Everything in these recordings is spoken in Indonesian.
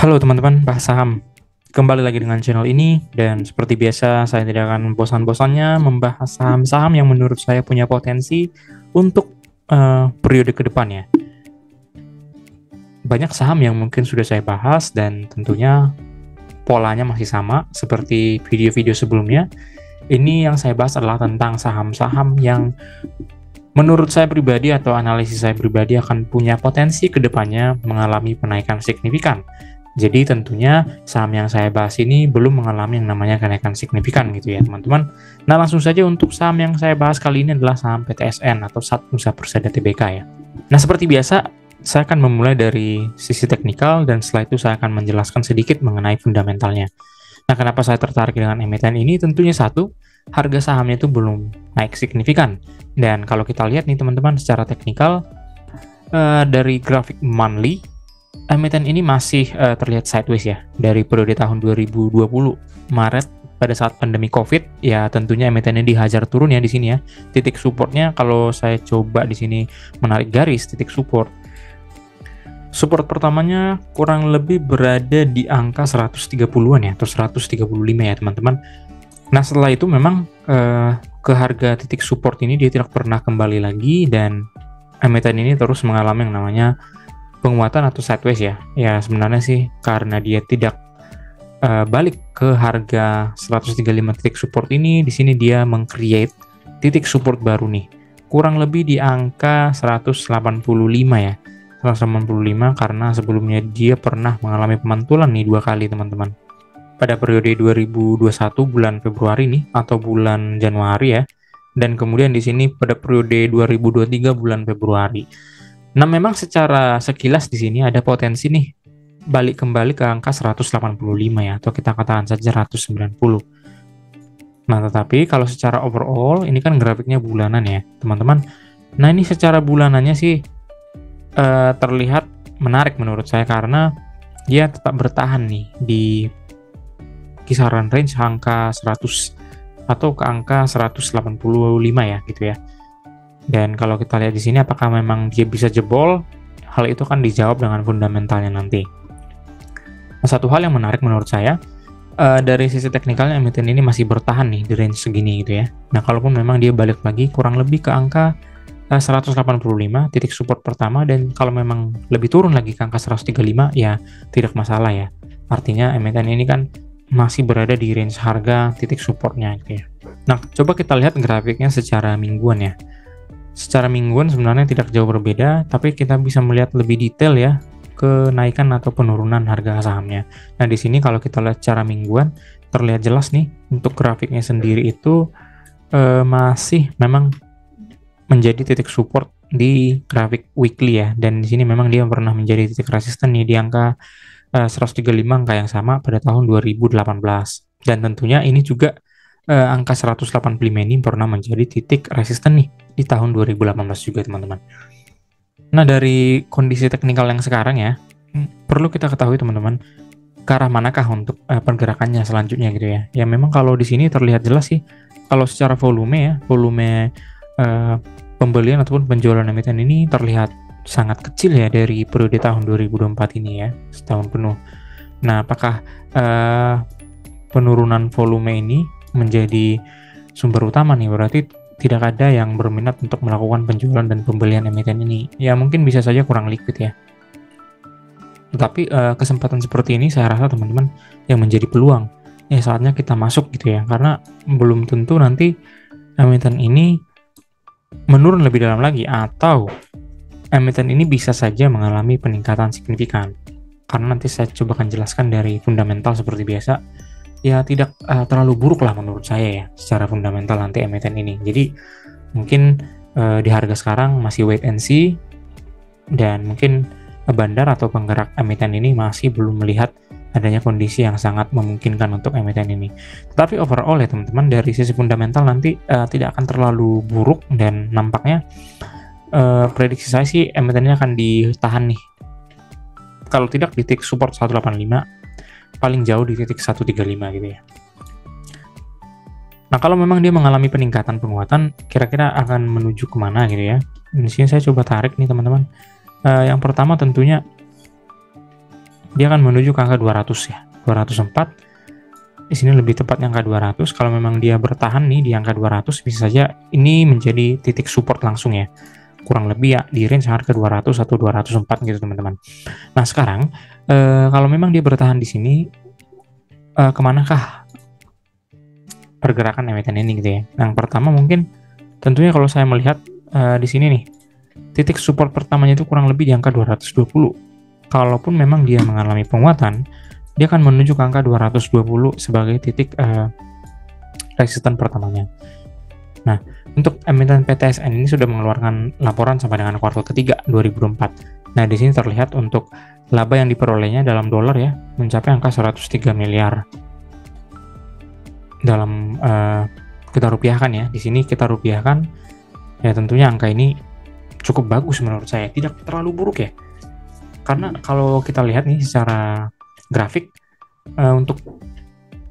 Halo teman-teman, bahas saham. Kembali lagi dengan channel ini, dan seperti biasa saya tidak akan bosan-bosannya membahas saham-saham yang menurut saya punya potensi untuk periode kedepannya. Banyak saham yang mungkin sudah saya bahas dan tentunya polanya masih sama seperti video-video sebelumnya. Ini yang saya bahas adalah tentang saham-saham yang menurut saya pribadi atau analisis saya pribadi akan punya potensi kedepannya mengalami penaikan signifikan. Jadi tentunya saham yang saya bahas ini belum mengalami yang namanya kenaikan signifikan gitu ya teman-teman. Nah langsung saja untuk saham yang saya bahas kali ini adalah saham PTSN atau Satnusa Persada Tbk ya. Nah seperti biasa saya akan memulai dari sisi teknikal dan setelah itu saya akan menjelaskan sedikit mengenai fundamentalnya. Nah kenapa saya tertarik dengan emiten ini? Tentunya satu, harga sahamnya itu belum naik signifikan. Dan kalau kita lihat nih teman-teman secara teknikal dari grafik monthly, emiten ini masih terlihat sideways ya dari periode tahun 2020 Maret pada saat pandemi Covid ya, tentunya emiten ini dihajar turun ya di sini ya. Titik supportnya kalau saya coba di sini menarik garis titik support pertamanya kurang lebih berada di angka 130-an ya atau 135 ya teman-teman. Nah setelah itu memang ke harga titik support ini dia tidak pernah kembali lagi dan emiten ini terus mengalami yang namanya penguatan atau sideways ya. Ya sebenarnya sih karena dia tidak balik ke harga 135 titik support ini, di sini dia meng-create titik support baru nih. Kurang lebih di angka 185 ya. 185 karena sebelumnya dia pernah mengalami pemantulan nih 2 kali teman-teman. Pada periode 2021 bulan Februari nih atau bulan Januari ya. Dan kemudian di sini pada periode 2023 bulan Februari. Nah, memang secara sekilas di sini ada potensi nih balik kembali ke angka 185 ya, atau kita katakan saja 190. Nah, tetapi kalau secara overall ini kan grafiknya bulanan ya, teman-teman. Nah, ini secara bulanannya sih terlihat menarik menurut saya karena dia tetap bertahan nih di kisaran range angka 100 atau ke angka 185 ya gitu ya. Dan kalau kita lihat di sini apakah memang dia bisa jebol, hal itu kan dijawab dengan fundamentalnya nanti. Nah, satu hal yang menarik menurut saya dari sisi teknikalnya emiten ini masih bertahan nih di range segini gitu ya. Nah, kalaupun memang dia balik lagi kurang lebih ke angka 185 titik support pertama, dan kalau memang lebih turun lagi ke angka 135 ya tidak masalah ya. Artinya emiten ini kan masih berada di range harga titik supportnya gitu ya. Nah, coba kita lihat grafiknya secara mingguan ya. Secara mingguan sebenarnya tidak jauh berbeda, tapi kita bisa melihat lebih detail ya kenaikan atau penurunan harga sahamnya. Nah, di sini kalau kita lihat secara mingguan terlihat jelas nih untuk grafiknya sendiri itu masih memang menjadi titik support di grafik weekly ya, dan di sini memang dia pernah menjadi titik resisten nih di angka 135, angka yang sama pada tahun 2018, dan tentunya ini juga angka 185 ini pernah menjadi titik resisten nih di tahun 2018 juga teman-teman. Nah dari kondisi teknikal yang sekarang ya, perlu kita ketahui teman-teman ke arah manakah untuk pergerakannya selanjutnya gitu ya. Ya memang kalau di sini terlihat jelas sih kalau secara volume ya, volume pembelian ataupun penjualan emiten ini terlihat sangat kecil ya dari periode tahun 2024 ini ya, setahun penuh. Nah, apakah penurunan volume ini menjadi sumber utama nih? Berarti tidak ada yang berminat untuk melakukan penjualan dan pembelian emiten ini. Ya mungkin bisa saja kurang liquid ya. Tetapi kesempatan seperti ini saya rasa teman-teman yang menjadi peluang. Ya saatnya kita masuk gitu ya, karena belum tentu nanti emiten ini menurun lebih dalam lagi, atau emiten ini bisa saja mengalami peningkatan signifikan. Karena nanti saya coba akan jelaskan dari fundamental seperti biasa. Ya tidak terlalu buruk lah menurut saya ya secara fundamental nanti emiten ini. Jadi mungkin di harga sekarang masih wait and see, dan mungkin bandar atau penggerak emiten ini masih belum melihat adanya kondisi yang sangat memungkinkan untuk emiten ini. Tetapi overall ya teman-teman, dari sisi fundamental nanti tidak akan terlalu buruk, dan nampaknya prediksi saya sih emiten ini akan ditahan nih. Kalau tidak di titik support 185, paling jauh di titik 135 gitu ya. Nah kalau memang dia mengalami peningkatan penguatan, kira-kira akan menuju kemana gitu ya. Di sini saya coba tarik nih teman-teman. Yang pertama tentunya dia akan menuju ke angka 200 ya, 204. Di sini lebih tepatnya angka 200. Kalau memang dia bertahan nih di angka 200, bisa saja ini menjadi titik support langsung ya. Kurang lebih ya di range harga 200 atau 204 gitu teman-teman. Nah sekarang kalau memang dia bertahan di sini, kemanakah pergerakan emiten ini gitu ya? Yang pertama mungkin tentunya kalau saya melihat di sini nih, titik support pertamanya itu kurang lebih di angka 220. Kalaupun memang dia mengalami penguatan, dia akan menuju ke angka 220 sebagai titik resisten pertamanya. Nah, untuk emiten PTSN ini sudah mengeluarkan laporan sampai dengan kuartal ketiga 2024. Nah, di sini terlihat untuk laba yang diperolehnya dalam dolar ya, mencapai angka 103 miliar. Dalam kita rupiahkan ya, di sini kita rupiahkan, ya tentunya angka ini cukup bagus menurut saya, tidak terlalu buruk ya. Karena kalau kita lihat nih secara grafik, untuk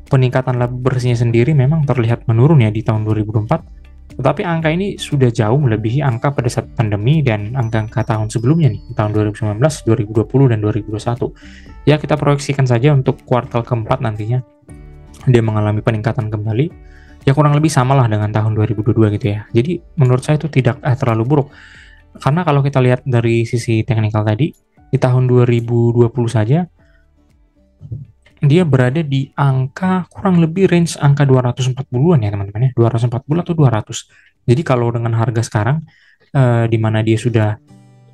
peningkatan laba bersihnya sendiri memang terlihat menurun ya di tahun 2024. Tetapi angka ini sudah jauh melebihi angka pada saat pandemi dan angka-angka tahun sebelumnya nih, tahun 2019, 2020, dan 2021. Ya kita proyeksikan saja untuk kuartal keempat nantinya dia mengalami peningkatan kembali, ya kurang lebih samalah dengan tahun 2022 gitu ya. Jadi menurut saya itu tidak terlalu buruk. Karena kalau kita lihat dari sisi teknikal tadi, di tahun 2020 saja, dia berada di angka kurang lebih range angka 240-an ya teman-teman ya, 240 atau 200. Jadi kalau dengan harga sekarang, di mana dia sudah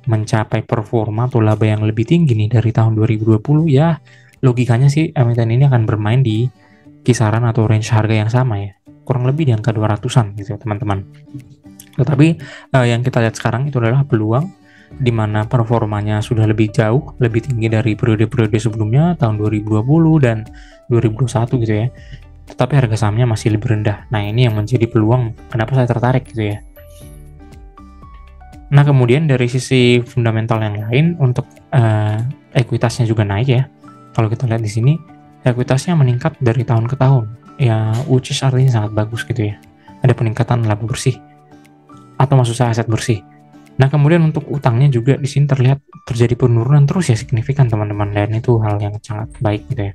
mencapai performa atau laba yang lebih tinggi nih dari tahun 2020, ya logikanya sih emiten ini akan bermain di kisaran atau range harga yang sama ya, kurang lebih di angka 200-an gitu teman-teman. Tetapi yang kita lihat sekarang itu adalah peluang di mana performanya sudah lebih jauh, lebih tinggi dari periode-periode sebelumnya, tahun 2020 dan 2021 gitu ya. Tetapi harga sahamnya masih lebih rendah. Nah ini yang menjadi peluang kenapa saya tertarik gitu ya. Nah kemudian dari sisi fundamental yang lain, untuk ekuitasnya juga naik ya. Kalau kita lihat di sini, ekuitasnya meningkat dari tahun ke tahun, ya which is artinya sangat bagus gitu ya. Ada peningkatan laba bersih, atau maksud saya aset bersih. Nah kemudian untuk utangnya juga di sini terlihat terjadi penurunan terus ya, signifikan teman-teman, dan itu hal yang sangat baik gitu ya.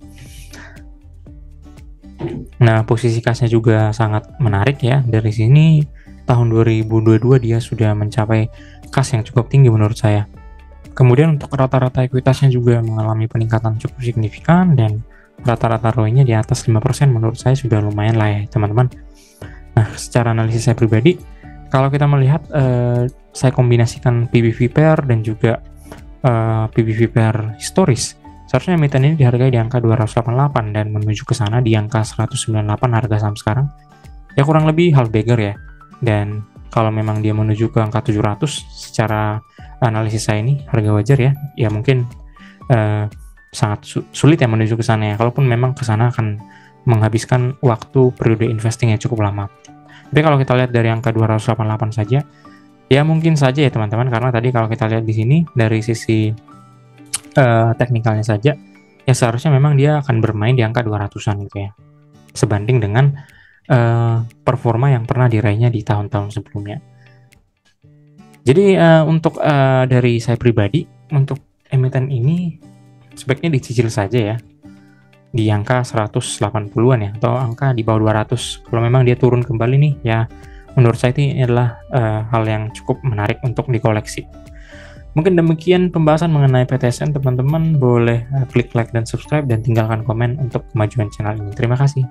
Nah posisi kasnya juga sangat menarik ya. Dari sini tahun 2022 dia sudah mencapai kas yang cukup tinggi menurut saya. Kemudian untuk rata-rata ekuitasnya juga mengalami peningkatan cukup signifikan, dan rata-rata ROI-nya di atas 5%, menurut saya sudah lumayan lah ya teman-teman. Nah secara analisis saya pribadi, kalau kita melihat, saya kombinasikan PBV pair dan juga PBV pair historis, seharusnya emiten ini dihargai di angka 288 dan menuju ke sana di angka 198 harga saham sekarang. Ya kurang lebih hal beggar ya. Dan kalau memang dia menuju ke angka 700, secara analisis saya ini harga wajar ya. Ya mungkin sangat sulit ya menuju ke sana ya. Kalaupun memang ke sana akan menghabiskan waktu periode investing yang cukup lama. Tapi kalau kita lihat dari angka 288 saja, ya mungkin saja ya teman-teman, karena tadi kalau kita lihat di sini dari sisi teknikalnya saja, ya seharusnya memang dia akan bermain di angka 200-an gitu ya, sebanding dengan performa yang pernah diraihnya di tahun-tahun sebelumnya. Jadi untuk dari saya pribadi, untuk emiten ini sebaiknya dicicil saja ya, di angka 180-an ya, atau angka di bawah 200. Kalau memang dia turun kembali nih, ya menurut saya ini adalah hal yang cukup menarik untuk dikoleksi. Mungkin demikian pembahasan mengenai PTSN, teman-teman boleh klik like dan subscribe dan tinggalkan komen untuk kemajuan channel ini. Terima kasih.